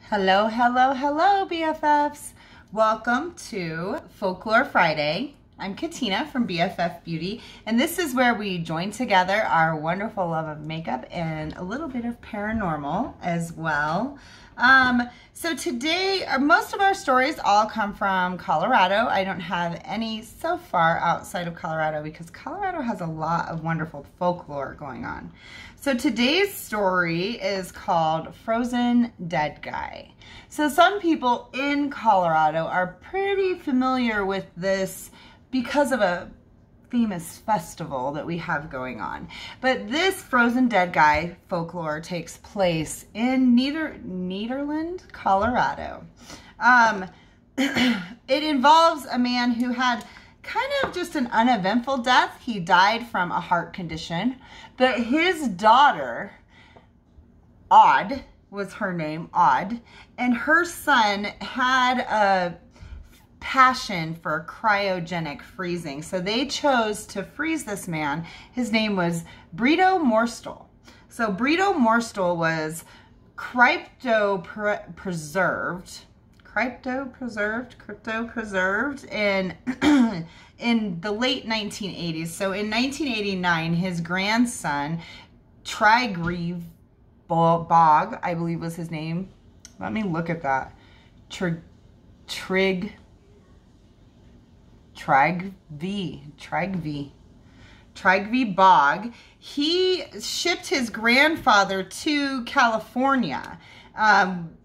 Hello, hello, hello, BFFs. Welcome to Folklore Friday. I'm Katina from BFF Beauty, and this is where we join together our wonderful love of makeup and a little bit of paranormal as well. So today, most of our stories all come from Colorado. I don't have any so far outside of Colorado because Colorado has a lot of wonderful folklore going on. So today's story is called Frozen Dead Guy. So some people in Colorado are pretty familiar with this because of a famous festival that we have going on. But this Frozen Dead Guy folklore takes place in Nederland, Colorado. It involves a man who had kind of just an uneventful death. He died from a heart condition, but his daughter, Odd was her name, Odd, and her son had a passion for cryogenic freezing. So they chose to freeze this man. His name was Brito Morstel. So Brito Morstel was crypto-preserved in the late 1980s. So in 1989, his grandson, Trygve Bog, I believe was his name. Let me look at that. Trygve Bog. He shipped his grandfather to California,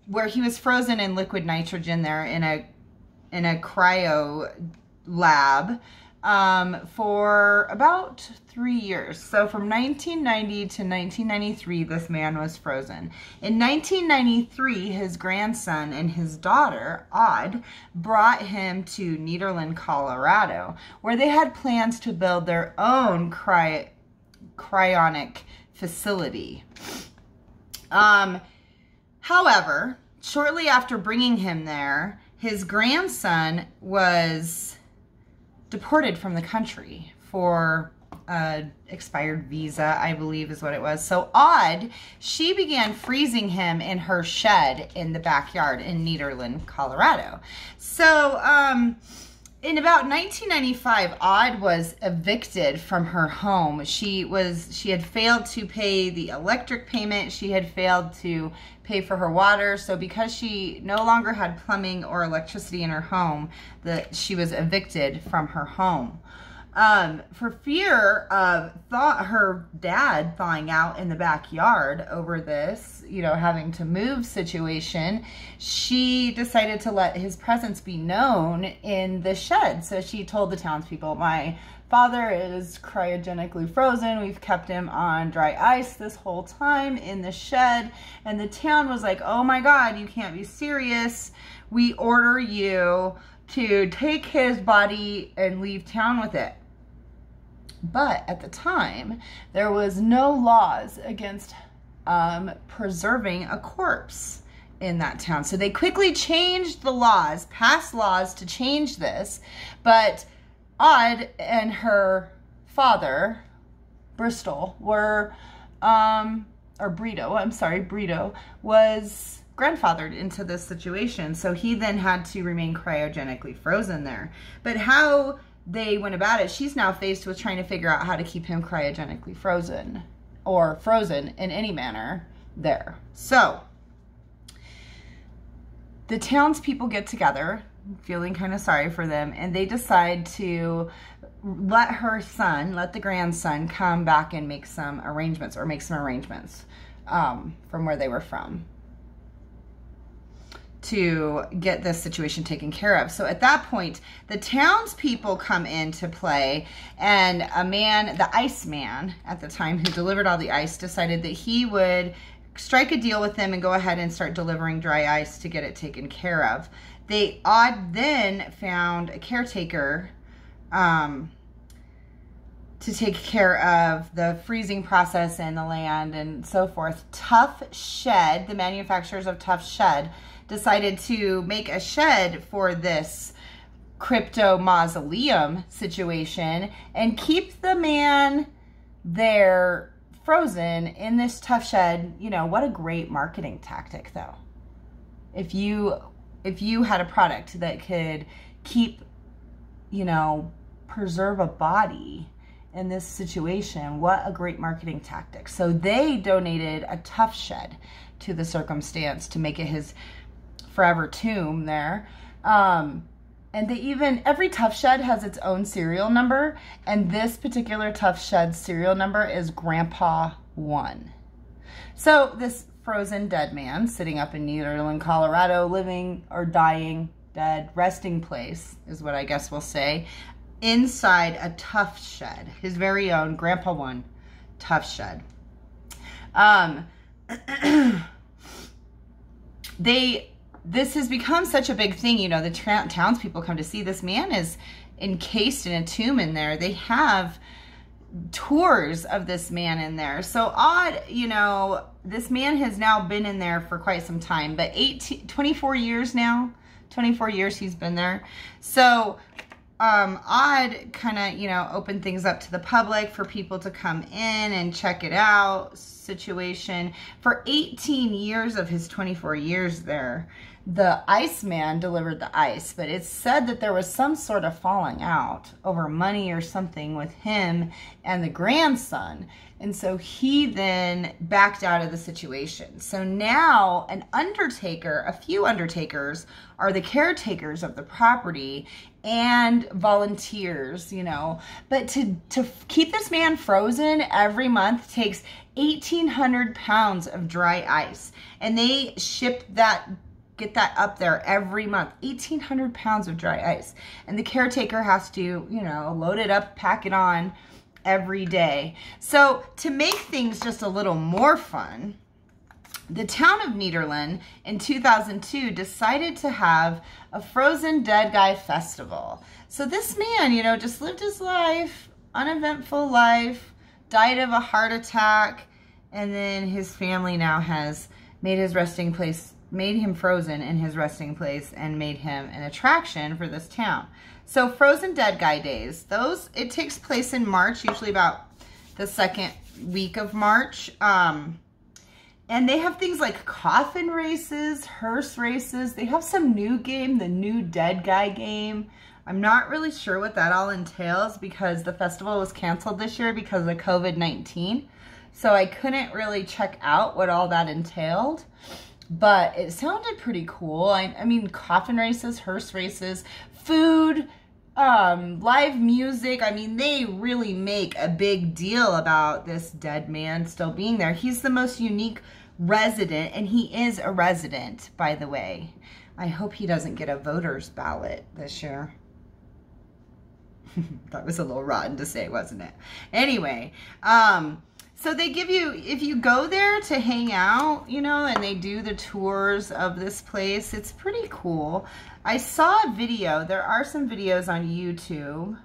where he was frozen in liquid nitrogen there in a cryo lab for about 3 years. So from 1990 to 1993, this man was frozen. In 1993, his grandson and his daughter, Odd, brought him to Nederland, Colorado, where they had plans to build their own cryonic facility. However, shortly after bringing him there, his grandson was deported from the country for expired visa, I believe is what it was. So Odd, she began freezing him in her shed in the backyard in Nederland, Colorado. So in about 1995, Odd was evicted from her home. She had failed to pay the electric payment. She had failed to pay for her water. So because she no longer had plumbing or electricity in her home, she was evicted from her home. For fear of her dad thawing out in the backyard over this, having to move situation, she decided to let his presence be known in the shed. So she told the townspeople, "My father is cryogenically frozen. We've kept him on dry ice this whole time in the shed." And the town was like, "Oh my God, you can't be serious. We order you to take his body and leave town with it." But at the time, there was no laws against preserving a corpse in that town. So they quickly changed the laws, passed laws to change this. But Odd and her father, Brito, was grandfathered into this situation. So he then had to remain cryogenically frozen there. But how they went about it, she's now faced with trying to figure out how to keep him cryogenically frozen or frozen in any manner there. So the townspeople get together, feeling kind of sorry for them, and they decide to let the grandson come back and make some arrangements from where they were from to get this situation taken care of. So at that point, the townspeople come into play, and a man, the Iceman at the time, who delivered all the ice, decided that he would strike a deal with them and go ahead and start delivering dry ice to get it taken care of. Odd then found a caretaker to take care of the freezing process and the land and so forth. Tough Shed, the manufacturers of Tough Shed, decided to make a shed for this crypto mausoleum situation and keep the man there frozen in this Tough Shed. What a great marketing tactic, though. if you had a product that could keep, you know, preserve a body in this situation, what a great marketing tactic. So they donated a tuft shed to the circumstance to make it his forever tomb there. And they even, every tuft shed has its own serial number, and this particular tuft shed serial number is Grandpa 1. So this frozen dead man sitting up in Nederland, Colorado, living or dying, dead, resting place is what I guess we'll say, inside a tuft shed, his very own Grandpa 1 tuft shed. This has become such a big thing, you know, the townspeople come to see. This man is encased in a tomb in there. They have tours of this man in there. So odd, you know, this man has now been in there for quite some time, but 24 years now, 24 years he's been there. So odd kind of, you know, open things up to the public for people to come in and check it out situation. For 18 years of his 24 years there, the Iceman delivered the ice, but it's said that there was some sort of falling out over money or something with him and the grandson. And so he then backed out of the situation. So now an undertaker, a few undertakers are the caretakers of the property and volunteers, you know. But to keep this man frozen every month takes 1,800 pounds of dry ice. And they ship that, get that up there every month, 1,800 pounds of dry ice. And the caretaker has to, you know, load it up, pack it on every day. So to make things just a little more fun, the town of Nederland in 2002 decided to have a frozen dead guy festival. So this man, you know, just lived his life, uneventful life, died of a heart attack, and then his family now has made his resting place, made him frozen in his resting place, and made him an attraction for this town. So Frozen Dead Guy Days, those, it takes place in March, usually about the second week of March. And they have things like coffin races, hearse races. They have some new game, the new Dead Guy game. I'm not really sure what that all entails because the festival was canceled this year because of COVID-19. So I couldn't really check out what all that entailed. But it sounded pretty cool. I mean, coffin races, hearse races, food, live music. I mean, they really make a big deal about this dead man still being there. He's the most unique resident, and he is a resident, by the way. I hope he doesn't get a voter's ballot this year. That was a little rotten to say, wasn't it? Anyway, so they give you, if you go there to hang out, you know, and they do the tours of this place, it's pretty cool. I saw a video. There are some videos on YouTube.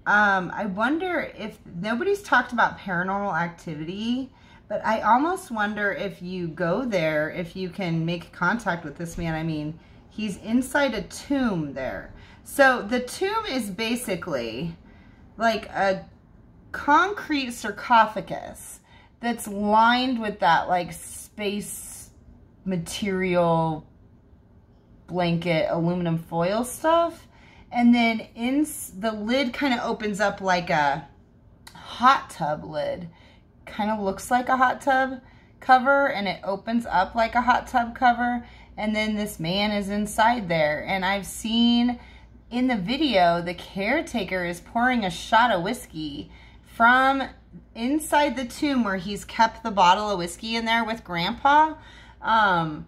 I wonder if, nobody's talked about paranormal activity, but I almost wonder if you go there, if you can make contact with this man. I mean, he's inside a tomb there. So the tomb is basically like a concrete sarcophagus that's lined with that like space material blanket aluminum foil stuff, and then in the lid kind of opens up like a hot tub lid, kind of looks like a hot tub cover, and it opens up like a hot tub cover, and then this man is inside there. And I've seen in the video the caretaker is pouring a shot of whiskey from inside the tomb where he's kept the bottle of whiskey in there with Grandpa, and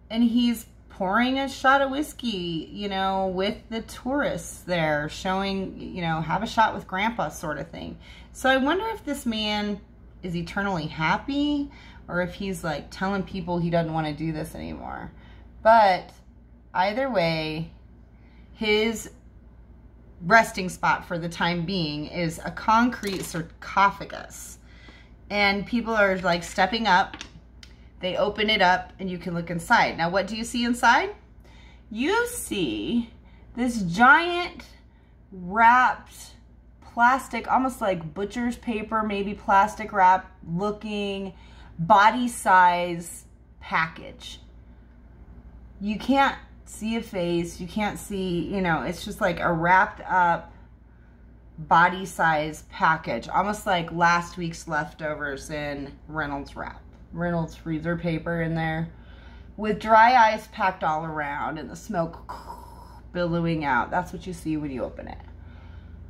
he's pouring a shot of whiskey, you know, with the tourists there, showing, you know, have a shot with Grandpa sort of thing. So I wonder if this man is eternally happy, or if he's like telling people he doesn't want to do this anymore. But either way, his resting spot for the time being is a concrete sarcophagus, and people are like stepping up. They open it up and you can look inside. Now, what do you see inside? You see this giant wrapped plastic, almost like butcher's paper, maybe plastic wrap looking body size package. you can't see a face. You can't see, you know, it's just like a wrapped up body size package, almost like last week's leftovers in Reynolds wrap, Reynolds freezer paper in there, with dry ice packed all around and the smoke billowing out. That's what you see when you open it.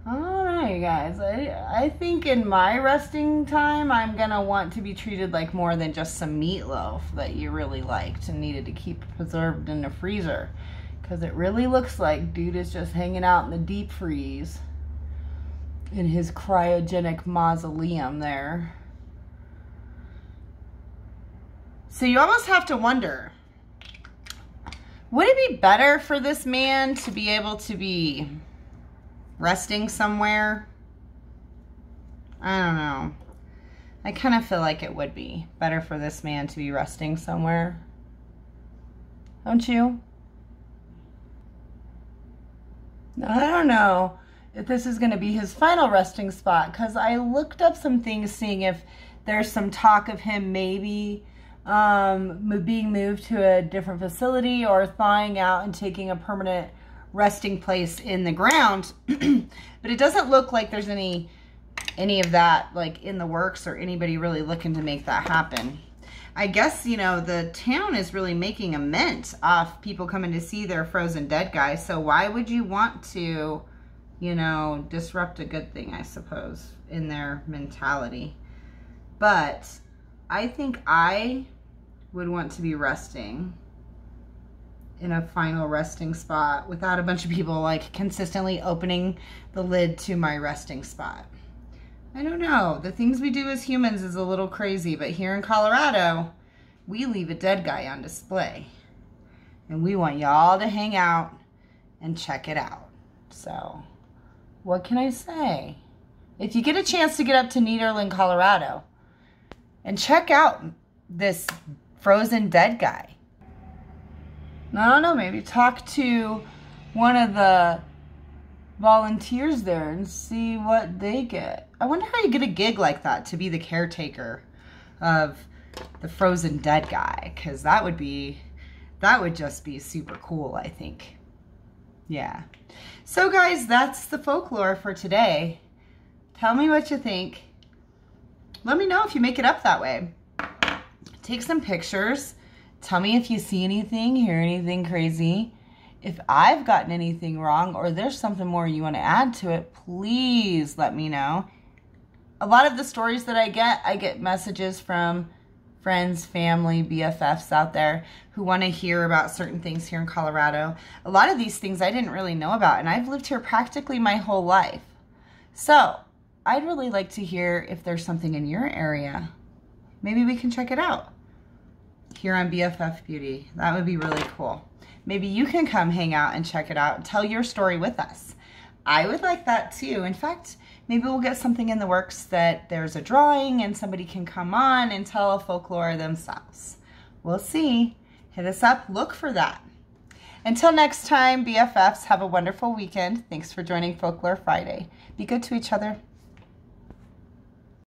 All right, you guys, I think in my resting time, I'm gonna want to be treated like more than just some meatloaf that you really liked and needed to keep preserved in the freezer, because it really looks like dude is just hanging out in the deep freeze in his cryogenic mausoleum there. So you almost have to wonder, would it be better for this man to be able to be resting somewhere? I don't know. I kind of feel like it would be better for this man to be resting somewhere. Don't you? I don't know if this is going to be his final resting spot, because I looked up some things seeing if there's some talk of him maybe being moved to a different facility or thawing out and taking a permanent resting place in the ground. But it doesn't look like there's any of that like in the works or anybody really looking to make that happen. I guess, you know, the town is really making a mint off people coming to see their frozen dead guy, so why would you want to, you know, disrupt a good thing, I suppose, in their mentality. But I think I would want to be resting in a final resting spot without a bunch of people like consistently opening the lid to my resting spot. I don't know. The things we do as humans is a little crazy, but here in Colorado, we leave a dead guy on display. And we want y'all to hang out and check it out. So, what can I say? If you get a chance to get up to Nederland, Colorado, and check out this frozen dead guy, I don't know, maybe talk to one of the volunteers there and see what they get. I wonder how you get a gig like that to be the caretaker of the frozen dead guy, because that would just be super cool, I think. Yeah. So guys, that's the folklore for today. Tell me what you think. Let me know if you make it up that way. Take some pictures. Tell me if you see anything, hear anything crazy. If I've gotten anything wrong or there's something more you want to add to it, please let me know. A lot of the stories that I get messages from friends, family, BFFs out there who want to hear about certain things here in Colorado. A lot of these things I didn't really know about, and I've lived here practically my whole life. So I'd really like to hear if there's something in your area. Maybe we can check it out here on BFF Beauty. That would be really cool. Maybe you can come hang out and check it out and tell your story with us. I would like that too. In fact, maybe we'll get something in the works that there's a drawing and somebody can come on and tell a folklore themselves. We'll see. Hit us up. Look for that. Until next time, BFFs, have a wonderful weekend. Thanks for joining Folklore Friday. Be good to each other.